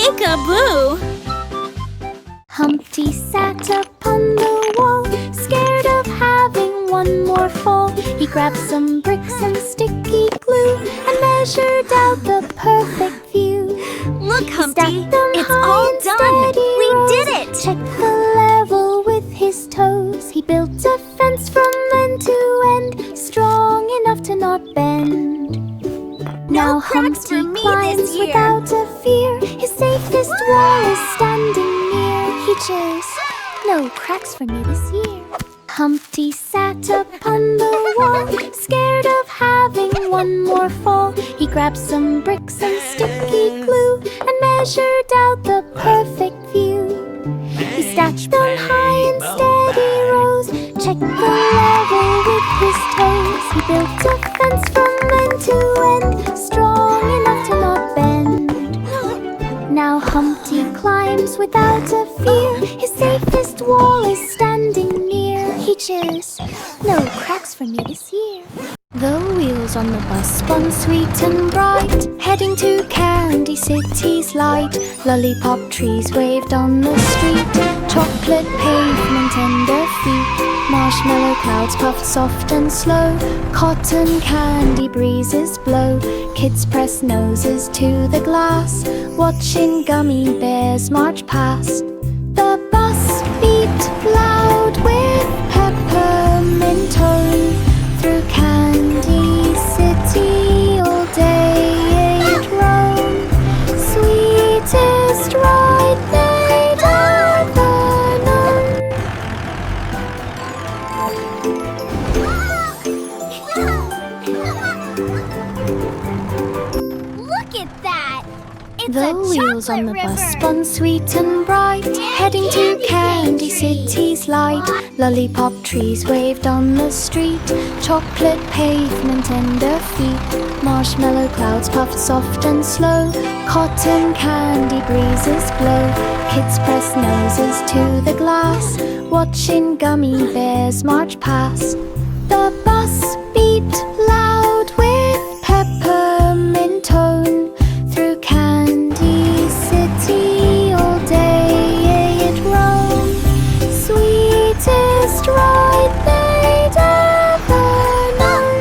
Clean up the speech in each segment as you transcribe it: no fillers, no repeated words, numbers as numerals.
Peek-a-boo! Humpty sat upon the wall, scared of having one more fall. He grabbed some bricks and sticky glue and measured out the perfect view. Look, Humpty, it's high all and done! steady We rows. did it! Checked the level with his toes. He built a fence from end to end, strong enough to not bend. Now cracks for Humpty me climbs this year. without a fear. His safest wall is standing near. He just, no cracks for me this year. Humpty sat upon the wall, scared of having one more fall. He grabbed some bricks and sticky glue and measured out the perfect view. He stacked them high in steady rows, checked the level with his toes. He built a fence from end to end, strong enough to not bend. Now Humpty climbs without a fear. His safest wall is standing near. He just, no cracks for me this year. The wheels on the bus spun sweet and bright, heading to Candy City's light. Lollipop trees waved on the street, chocolate pavement under feet. Marshmallow clouds puffed soft and slow, cotton candy breezes blow. Kids press noses to the glass, watching gummy bears march past. The bus beeped loud with peppermint tone. Through Candy City all day it roamed, sweetest ride they'd ever known. Look at that! It's The a wheels on chocolate the river. bus spun sweet and bright, heading to Candy City's light. Lollipop trees waved on the street, chocolate pavement under feet. Marshmallow clouds puffed soft and slow, cotton candy breezes blow. Kids press noses to the glass, watching gummy bears march past. The bus beeped loud with peppermint tone. Through Candy City all day it roamed, sweetest ride they'd ever known.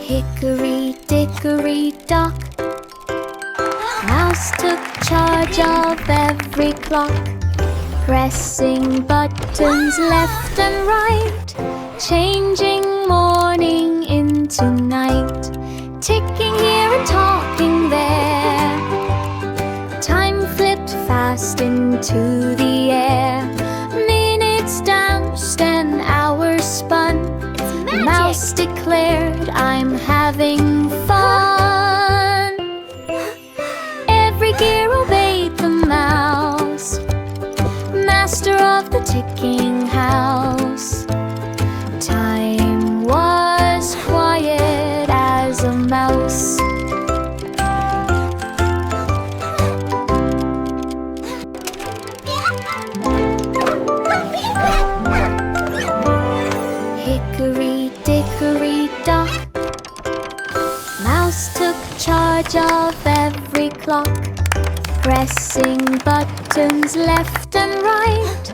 Hickory dickory dock, Mouse took charge of every clock, pressing buttons left and right, changing morning into night, ticking here and talking there. Time flipped fast into the air, minutes danced and hours spun. The mouse declared, "I'm having fun." Every gear obeyed the mouse, master of the ticking house. Time was quiet as a mouse. Hickory dickory dock, Mouse took charge of every clock, pressing buttons left and right,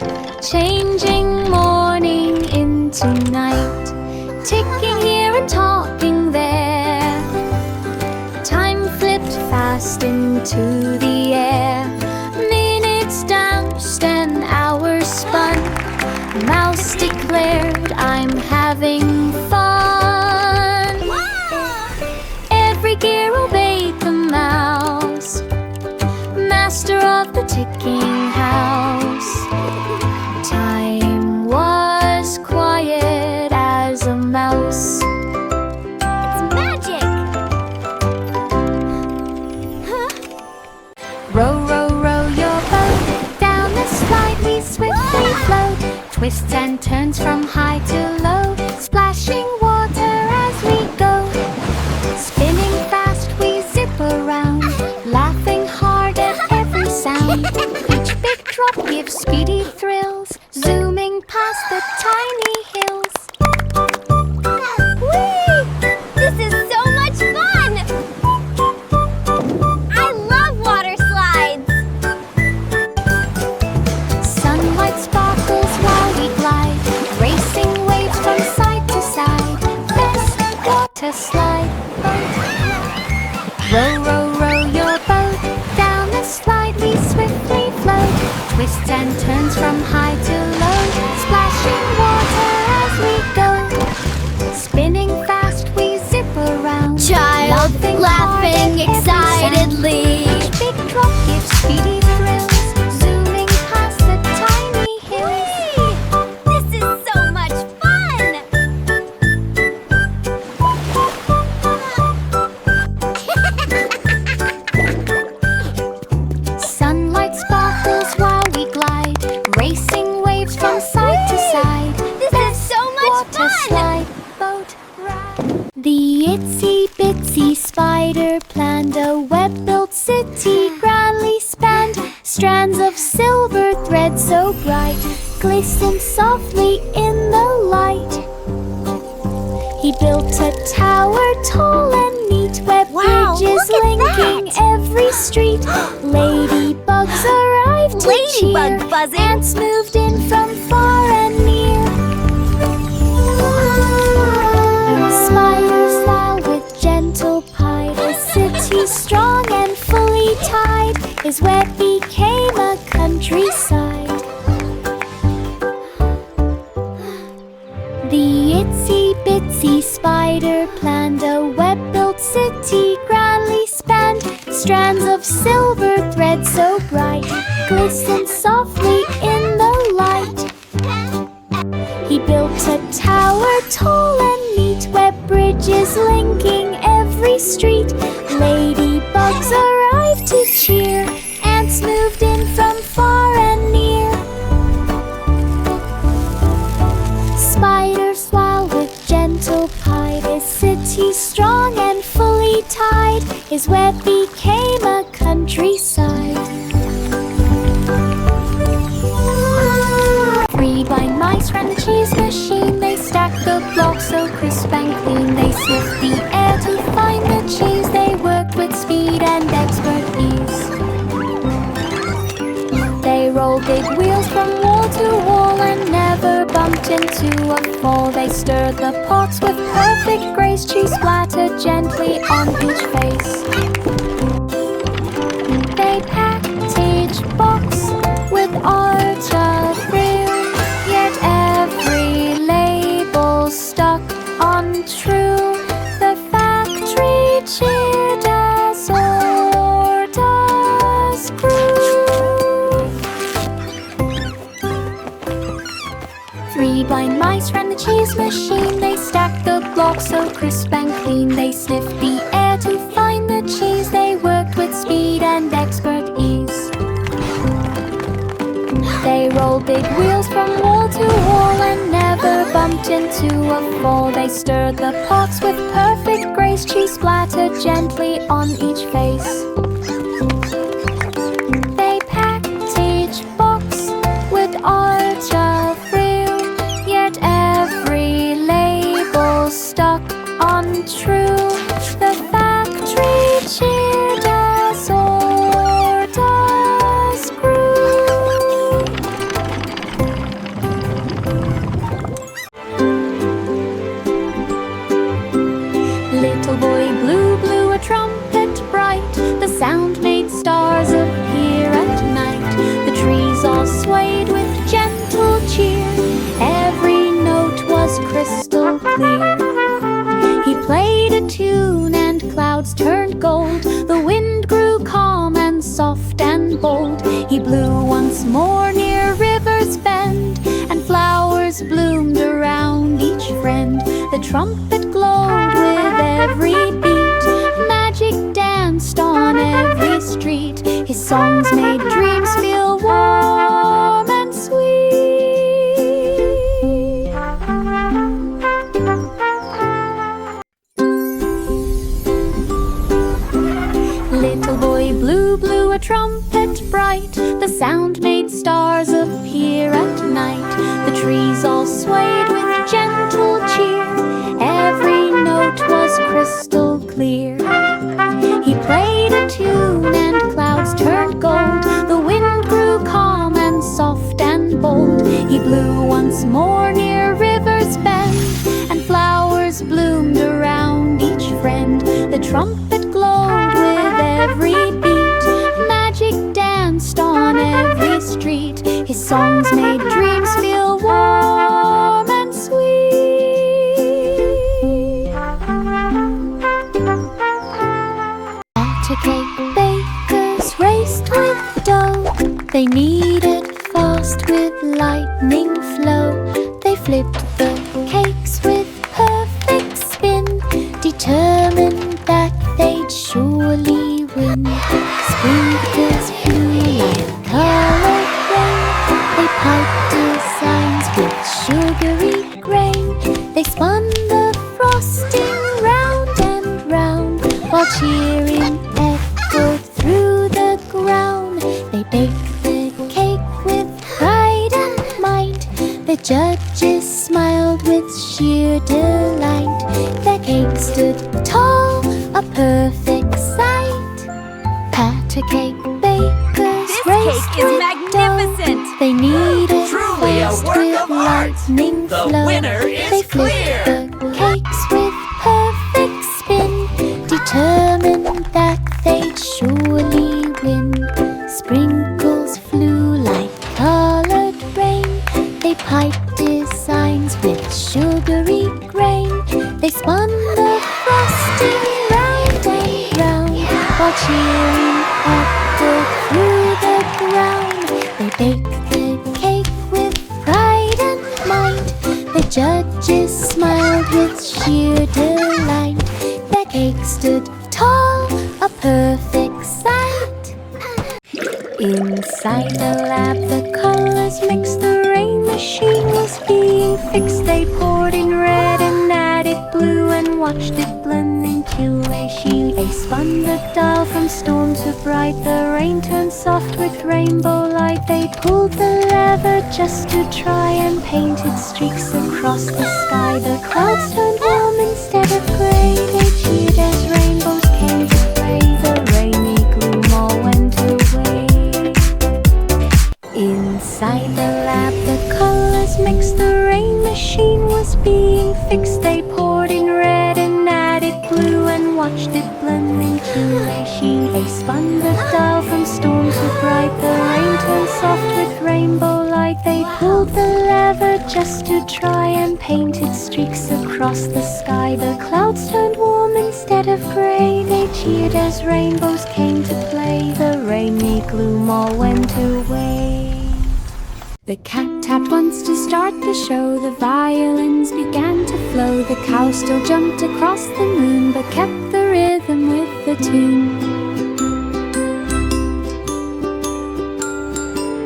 changing morning into night, ticking here and talking there. Time flipped fast into the air, minutes danced and hours spun. The mouse declared, "I'm having fun." Every gear obeyed the mouse, master of the ticking house. Time was quiet as a mouse. It's magic! Row, row, row your boat down the slide we swiftly float. Twists and turns from high to low, splashing water as we go. Spinning fast we zip around, laughing hard at every sound. Each twists and turns from high to low, splashing water as we go. Spinning fast we zip around, Child laughing excitedly. Each big drop gives speedy thrills, zooming past the tiny hills. This is so much fun! Sunlight sparkles while we glide, racing waves from side to side. This is so much Water fun! slide, boat ride. The itsy bitsy spider planned a web-built city, grandly spanned. Strands of silver thread so bright glisten softly in the light. He built a tower tall and neat, web bridges look at linking that! every street. Ladybugs arrived to Ladybug cheer. buzzing. Ants moved in from far and near. Spiders fly with gentle pie. The city strong and fully tied. His web became a countryside. The itsy bitsy spider planned a web-built city, grandly spanned. Strands of silver thread so bright glisten softly in the light. He built a tower tall and neat, web bridges linking every street. Ladybugs arrived to cheer. Ants moved in from far and near. Spiders swirl with gentle pie. His city strong and fully tied. His web became a countryside. 3 blind mice ran the cheese machine. They stacked the blocks so crisp and clean. They sniffed the air to find the cheese. They worked with speed and expert ease. They rolled big wheels from wall to wall and never bumped into a fall. They stirred the pots with perfect grace. Cheese splattered gently on each face. They packed each box with art of room, yet every label stuck untrue. The factory cheered as orders grew. 3 blind mice ran the cheese machine. They stacked the blocks so crisp and clean. They sniffed the air to find the cheese. They worked with speed and expert ease. They rolled big wheels from wall to wall and never bumped into a fall. They stirred the pots with perfect grace. Cheese splattered gently on each face. They packed each box with art of room, yet every label stuck untrue. The factory cheered as orders grew. Little boy blue blew a trumpet bright. The sound made stars appear at night. The trees all swayed with gentle cheer. Every note was crystal clear. He played a tune and clouds turned gold. The wind grew calm and soft and bold. He blew once more near River's Bend, and flowers bloomed around each friend. The trumpet glowed with every beat. Magic danced on every street. His songs made dreams feel warm and sweet. Little boy blue blew a trumpet bright. The sound made stars appear at night. The trees all swayed with gentle cheer. Every note was crystal clear. He played a tune and clouds turned gold. The wind grew calm and soft and bold. He blew once more near River's Bend, and flowers bloomed around each friend. The trumpet glowed with every beat. Magic danced on every street. songs made dreams feel warm and sweet. Batter cake bakers raced with dough. They kneaded fast with lightning flow. They flipped the cakes with perfect spin, determined that they'd surely win. Sprinkles flew like colored rain. They piped designs with sugary grain. They spun the frosting round and round, while cheering echoed through the ground. They baked the cake with pride and might. The judges smiled with sheer delight. Their cake stood tall, a perfect sight. Patter cake bakers This raced cake is with magnificent. dough. They kneaded Truly a fast work with of art. lightning The flow. winner is They flipped clear. the cakes with perfect spin, determined that they'd surely win. Sprinkles flew like colored rain. They piped designs with sugary grain. They spun the frosting round and round, while cheering echoed through the ground. They baked the cake with pride and might. The judges smiled with sheer delight. Their cake stood tall, a perfect sight. Inside the lab, the colors mixed. The rain machine was being fixed. They poured in red and added blue and watched it blend into a sheet. They spun the dial from storm to bright. The rain turned soft with rainbow light. They pulled the lever just to try and painted streaks across the sky. The clouds turned warm instead of gray. They cheered as rainbows came to play. The rainy gloom all went away. Inside the lab, the colors mixed. The rain machine was being fixed. They poured in red and added blue and watched it blend into a sheet. They spun the dial from storm to bright. The rain turned soft with rainbow light. They pulled the lever just to try and painted streaks across the sky. The clouds turned warm instead of gray. They cheered as rainbows came to play. The rainy gloom all went away. The cat tapped once to start the show. The violins began to flow. The cow still jumped across the moon, but kept the rhythm with the tune.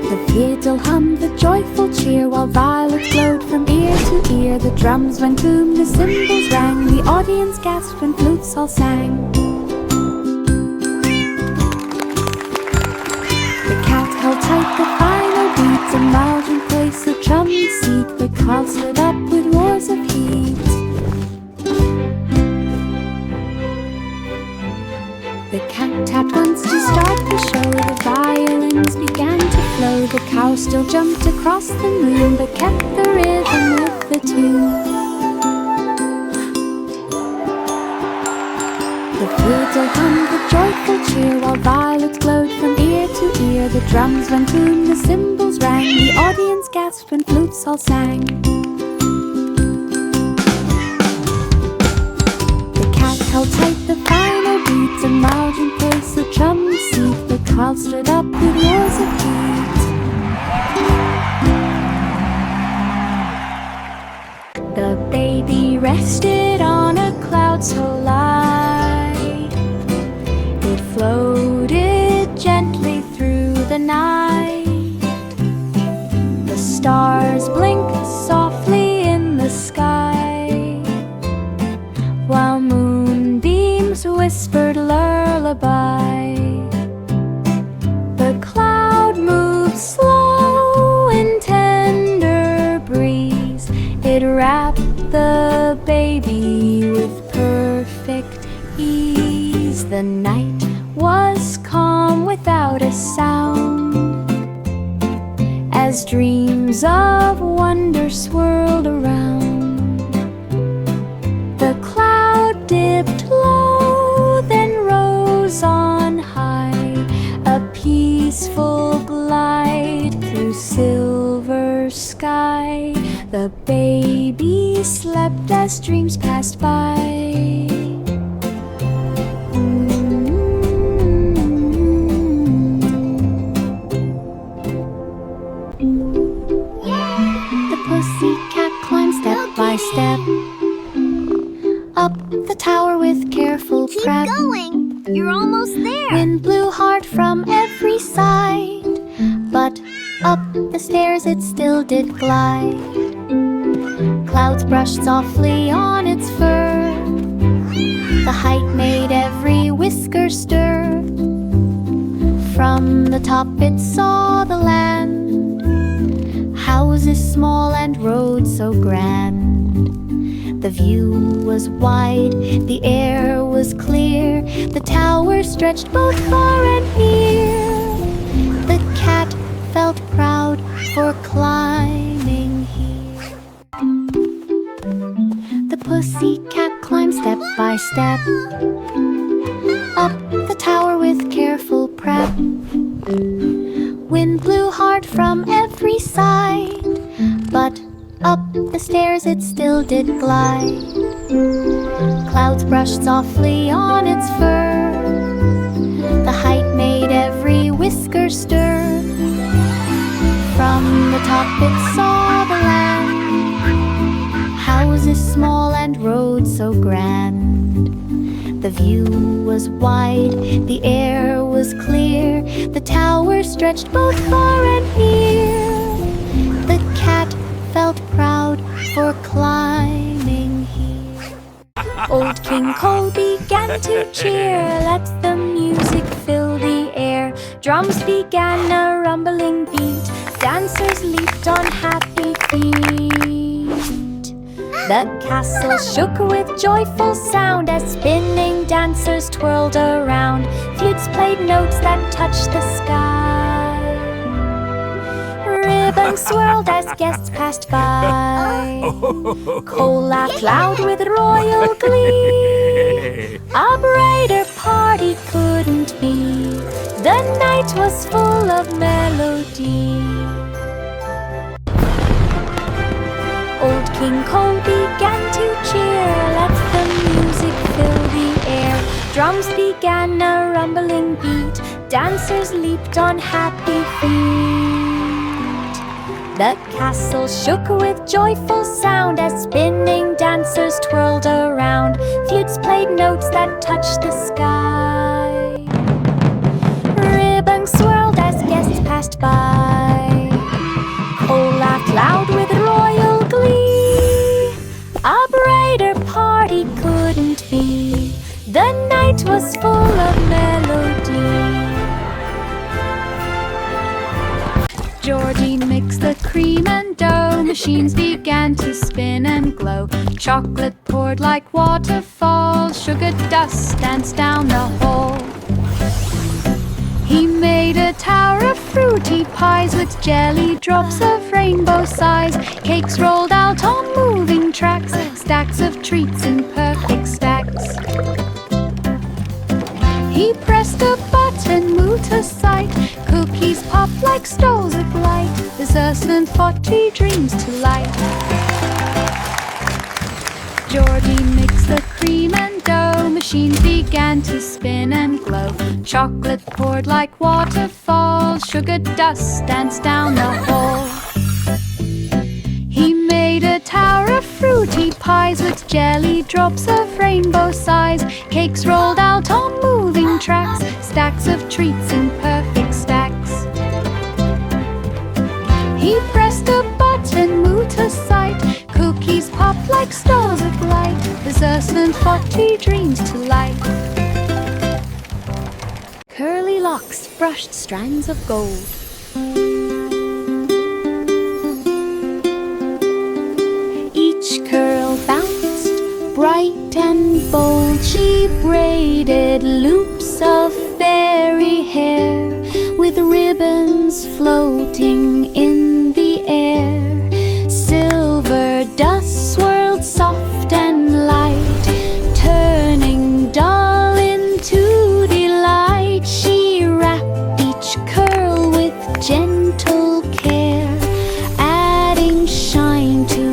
The fiddle hummed the joyful cheer, while violets glowed from ear to ear. The drums went boom, the cymbals rang. The audience gasped when flutes all sang. The cat held tight the final beats. A margin placed the trumpet seat. The clouds lit up with roars of heat. The cat tapped once to start the show. The violins began to flow. The cow still jumped across the moon, but kept the rhythm with the tune. The fiddle hummed the joyful cheer, while violets glowed from ear to ear. The drums went boom, the cymbals rang. The audience gasped when flutes all sang. The cat held tight the final beats. A margin placed the trumpet seat. The clouds lit up with roars of heat. The baby rested on a cloud so light. It floated gently through the night. The stars blinked softly in the sky, while moonbeams whispered lullaby. The cloud moved slow in tender breeze. It wrapped the baby with perfect ease. The night was calm without a sound, as dreams of wonder swirled around. The cloud dipped low, then rose on high, a peaceful glide through silver The baby slept as dreams passed by. The pussycat climbed step by step up the tower with careful prep. Keep going. You're almost there. Wind blew hard from every side, but up the stairs it still did glide. Clouds brushed softly on its fur. The height made every whisker stir. From the top it saw the land, houses small and roads so grand. The view was wide, the air was clear. The tower stretched both far and near. The cat felt proud for climbing here. The pussycat climbed step by step up the tower with careful prep. Wind blew hard from every side, but up the stairs it still did glide. Clouds brushed softly on its fur. The height made every whisker stir. From the top it saw the land, houses small and roads so grand. The view was wide, the air was clear. The tower stretched both far and near. The cat felt proud for climbing here. Old King Cole began to cheer. Let the music fill the air. Drums began a rumbling beat. Dancers leaped on happy feet. The castle shook with joyful sound as spinning dancers twirled around. Flutes played notes that touched the sky. Ribbons swirled as guests passed by. Cole laughed loud with royal glee. A brighter party couldn't be. The night was full of melody. Old King Cole began to cheer. Let the music fill the air. Drums began a rumbling beat. Dancers leaped on happy feet. The castle shook with joyful sound as spinning dancers twirled around. Flutes played notes that touched the sky. Ribbons swirled as guests passed by. Cole laughed loud with royal glee. A brighter party couldn't be. The night was full of melody. Georgie mixed the cream and dough. Machines began to spin and glow. Chocolate poured like waterfalls. Sugar dust danced down the hall. He made a tower of fruity pies with jelly drops of rainbow size. Cakes rolled out on moving tracks. Stacks of treats in perfect stacks. He pressed a button, moved to sight. Cookies popped like stoles of light. Desserts and 40 dreams to light. Georgie mixed the cream and dough. Machines began to spin and glow. Chocolate poured like waterfalls. Sugar dust danced down the hall. He made a tower of fruity pies with jelly drops of rainbow size. Cakes rolled out on moving tracks. Stacks of treats in perfect stacks. He pressed a button, moved to sight. Cookies popped like stars of light. Desserts and 40 dreams to light. Curly locks brushed strands of gold. Each curl bounced bright and bold. She braided loops of fairy hair with ribbons floating in the air. Silver dust swirled soft and light, turning dull into delight. She wrapped each curl with gentle care, adding shine to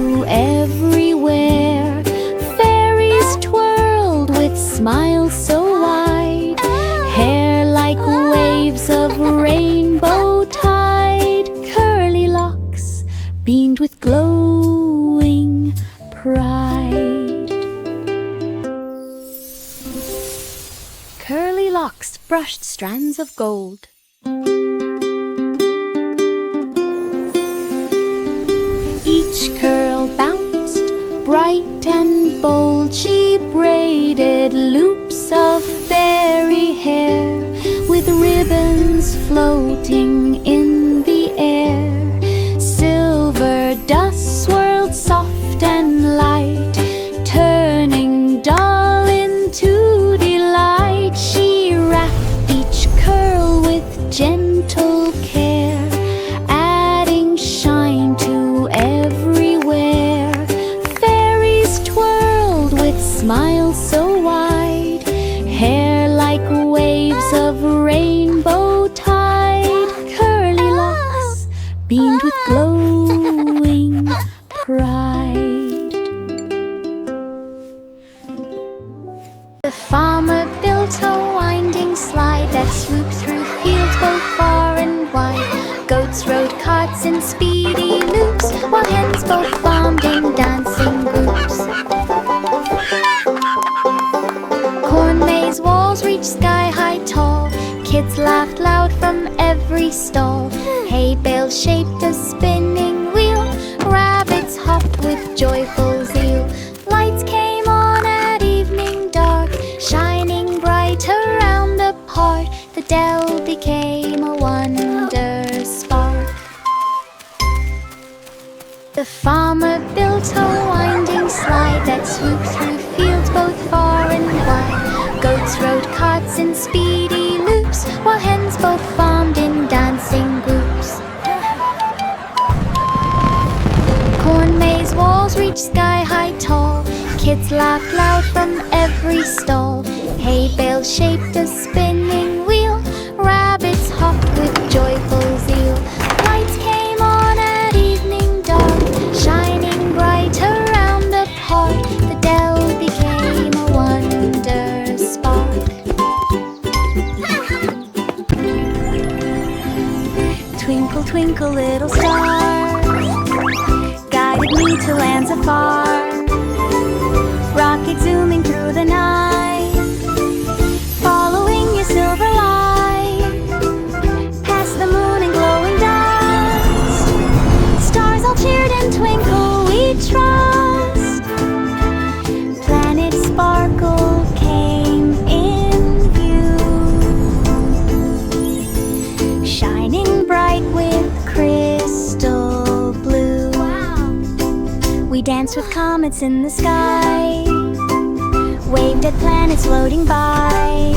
gold. Each curl bounced bright and bold. She braided loops of fairy hair with ribbons floating in the air. Silver dust swirled soft and light, turning dull into delight. She wrapped each curl with gentle care, adding shine to everywhere. Fairies twirled with smiles so wide, hair like waves of rainbow tide. Curly locks beamed with glowing pride. The farmer built a winding slide that swooped through fields both far and wide. Goats rode carts in speedy loops, while hens both farmed in dancing groups. Corn maze walls reached sky-high tall, kids laughed loud from every stall. Hay bales shaped a spinning wheel, rabbits hopped with joyful zeal. Lights came on at evening dark, shining bright around the park. The dell became a wonder spark. The farmer built a winding slide that swooped through fields both far and wide. Goats rode carts in speedy loops, while hens both farmed in dancing groups. Corn maze walls reached sky-high tall, kids laughed loud from every stall. Hay bales shaped a spinning wheel, rabbits hopped with joyful zeal. Lights came on at evening dark, shining bright around the park. The dell became a wonder spark. Twinkle, twinkle, little star, guided me to lands afar. Rocket zooming through the night, following your silver light, past the moon and glowing dust. Stars all cheered and twinkle, we trust. Planet sparkle came in view, shining bright with crystal blue. Wow. We danced with comets in the sky, waved at planets floating by,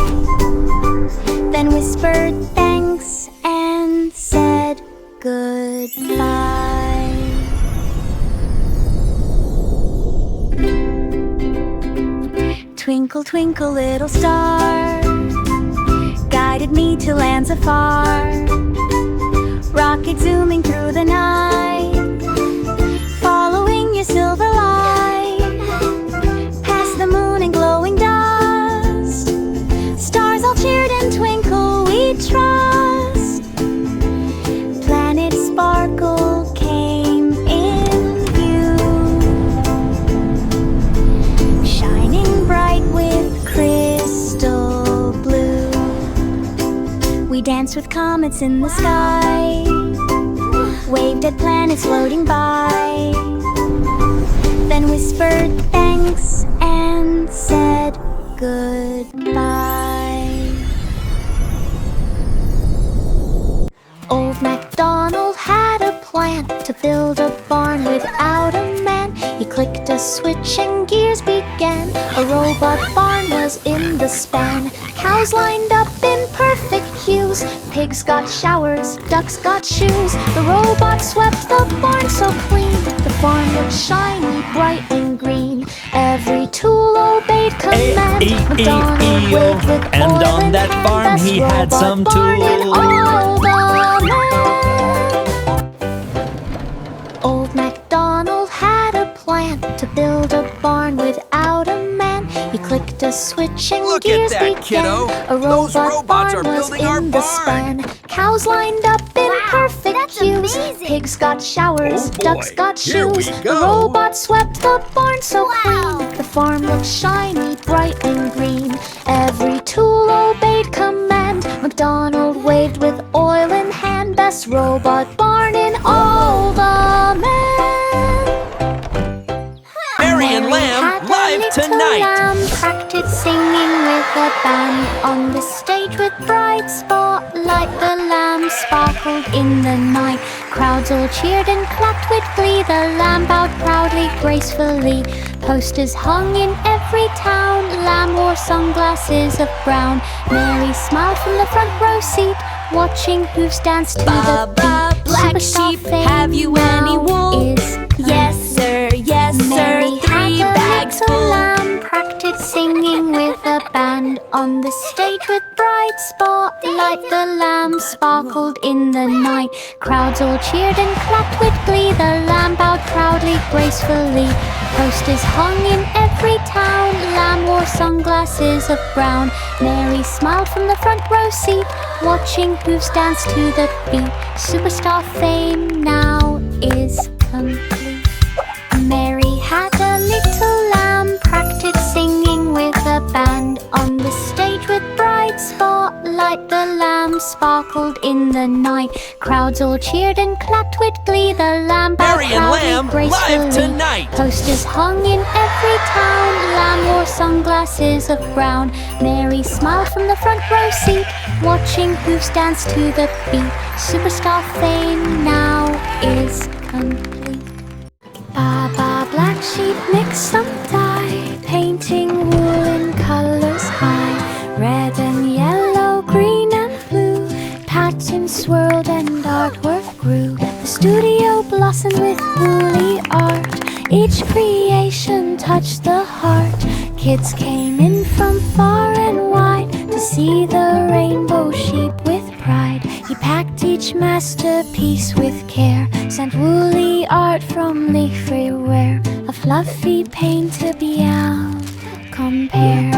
then whispered thanks and said goodbye. Twinkle, twinkle, little star, guided me to lands afar. Rocket zooming through the night, following your silver light, past the moon and glowing dust. Stars all cheered and twinkle, we trust. Planet sparkle came in view, shining bright with crystal blue. We danced with comets in the sky, waved at planets floating by, then whispered thanks and said goodbye. Old MacDonald had a plan to build a barn without a man. He clicked a switch and gears began. A robot barn was in the span. Cows lined up in perfect hues, pigs got showers, ducks got shoes. The robot swept the barn so clean, the farm looked shiny, bright and green. Every tool obeyed command. MacDonald waved with and oil on in that hand. farm Best he had robot some barn in tools. all the land. Old MacDonald had a plan to build a barn without a man. He clicked a switch and Look at gears that, began. kiddo. A Those robot robots barn are was building our in the barn. span. Cows lined up in Wow, perfect that's hues. amazing. Pigs got showers, Oh boy, ducks got here we shoes. The go. robot swept the barn so Wow. clean. The farm looked shiny, bright and green. Every tool obeyed command. MacDonald this robot barn in all the men. Mary and Lamb had a live little tonight. lamb practiced singing with a band on the stage with bright spotlight. The lamb sparkled in the night. Crowds all cheered and clapped with glee. The lamb bowed proudly, gracefully. Posters hung in every town. Lamb wore sunglasses of brown. Mary smiled from the front row seat, watching hooves dance to the beat. Black Superstar sheep, fame have you any now wool? is Yes, sir, yes, Mary sir, 3 had a bags little full. lamb practiced singing with a band on the stage with bright spotlight. The lamb sparkled in the night. Crowds all cheered and clapped with glee. The lamb bowed proudly, gracefully. Posters hung in every town. Lamb wore sunglasses of brown. Mary smiled from the front row seat, watching hooves dance to the beat. Superstar fame now is complete. Mary had a little lamb practiced singing with a band on the stage with bright spotlight. The lamb sparkled in the night. Crowds all cheered and clapped with glee. The lamb bowed Mary and Lamb proudly, live gracefully. tonight. Posters hung in every town. Lamb wore sunglasses of brown. Mary smiled from the front row seat, watching hooves dance to the beat. Superstar fame now is complete. Baba black sheep mix some dye, painting wool in colors high. Red and yellow, green and blue, patterns swirled and artwork grew. The studio blossomed with woolly art. Each creation touched the heart. Kids came in from far and wide to see the rainbow sheep with pride. He packed each masterpiece with care, sent woolly art from leafy wear. A fluffy paint to beyond compare.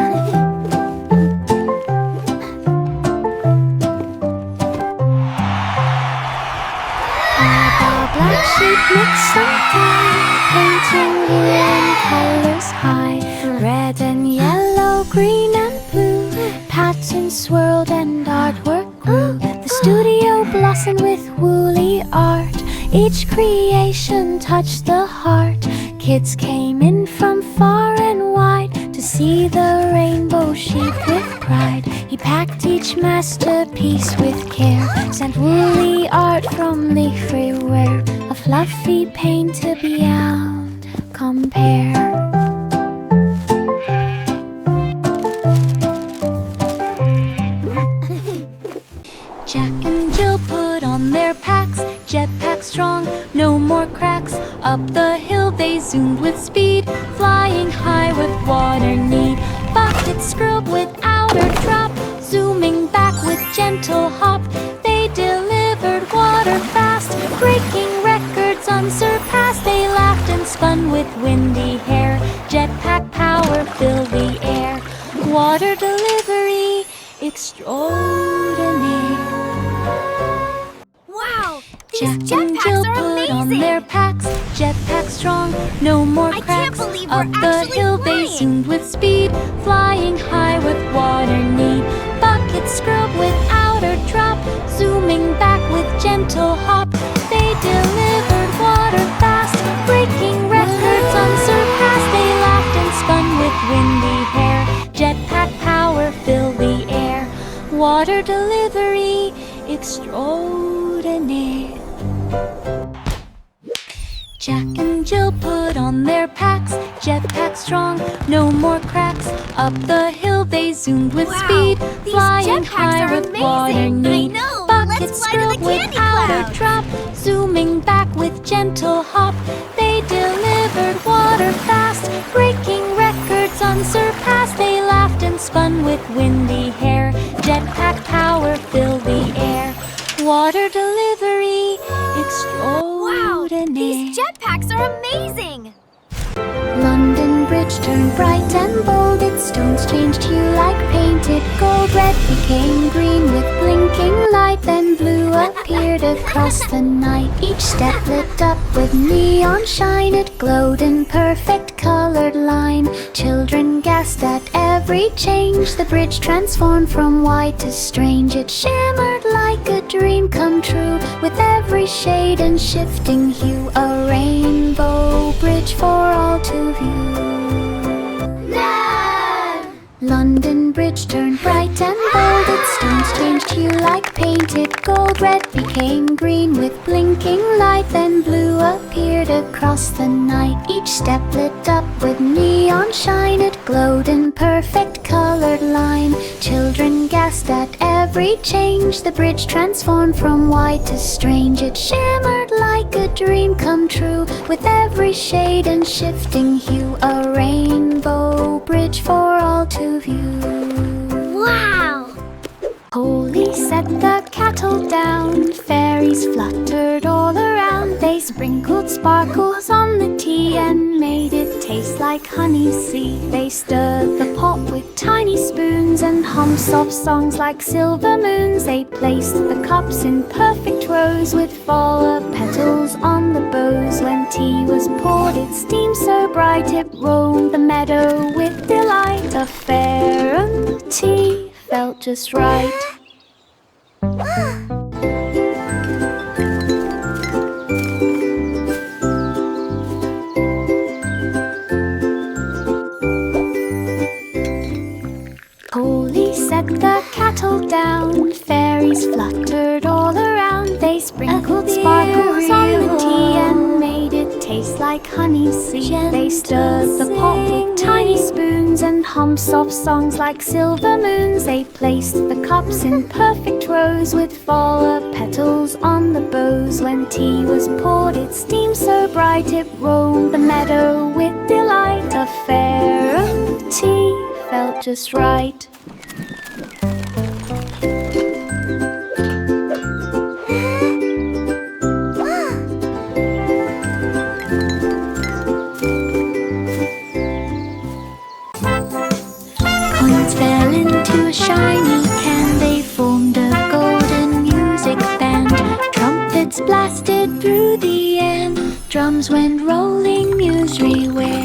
Black sheep mix some dye, painting wool in colors high. Red and yellow, green and blue, patterns swirled and artwork grew. The studio blossomed with woolly art. Each creation touched the heart. Kids came in from far and wide to see the rainbow sheep with pride. He packed each masterpiece with care, sent woolly art from leafy wear. A fluffy paint to beyond compare. Jack and Jill put on their packs, jetpack strong, no more cracks. Up the hill they zoomed with speed, flying high with water need. Buckets scrubbed without a drop, zooming back with gentle hop. They delivered water fast, breaking records unsurpassed. They laughed and spun with windy hair, jetpack power filled the air. Water delivery extraordinaire. Wow, Jack these and Jill jetpacks are put on amazing. their packs, jetpack strong, no more I can't cracks. believe we're Up the actually hill they flying. zoomed with speed, flying high with water need. Buckets scrubbed without a drop, zooming back with gentle hop. They delivered water fast, breaking records unsurpassed. They laughed and spun with windy hair, jetpack power filled the air. Water delivery extraordinaire. Jack and Jill put on their packs, jetpack strong, no more cracks. Up the hill they zoomed with Wow, speed, these flying jetpacks high are with amazing. water need. I know, Buckets let's fly to the scrubbed candy without clouds. a drop, zooming back with gentle hop. They delivered water fast, breaking records unsurpassed. They laughed and spun with windy hair, jetpack power filled the air. Water delivery Wow, extraordinaire. these jetpacks are amazing. London Bridge turned bright and bold. Its stones changed hue like painted gold. Red became green with blinking light. Then blue appeared across the night. Each step lit up with neon shine. It glowed in perfect colored line. Children gasped at every every change, the bridge transformed from white to strange. It shimmered like a dream come true, with every shade and shifting hue, a rainbow bridge for all to view. London Bridge turned bright and bold, its stones changed hue like painted gold. Red became green with blinking light, then blue appeared across the night. Each step lit up with neon shine, it glowed in perfect colored line. Children gasped at every change, the bridge transformed from white to strange. It shimmered like a dream come true, with every shade and shifting hue, a rainbow bridge for all to view. Wow! Holy set the kettle down, fairies fluttered all around. They sprinkled sparkles on the tea and made it taste like honey sea. They stirred the pot with tiny spoons and hummed soft songs like silver moons. They placed the cups in perfect rows with flower petals on the bows. When tea was poured, it steamed so bright it roamed the meadow with delight. A fair and tea felt just right. Holy set the kettle down, fairies fluttered all around. They sprinkled sparkles on the tea and made it taste like honey sea. They stirred the pot with tiny spoons and hummed soft songs like silver moons. They placed the cups in perfect rows with flower petals on the bows. When tea was poured, it steamed so bright it roamed the meadow with delight. A fair and tea felt just right. Coins fell into a shiny can, they formed a golden music band. Trumpets blasted through the air, drums went rolling, Nursery where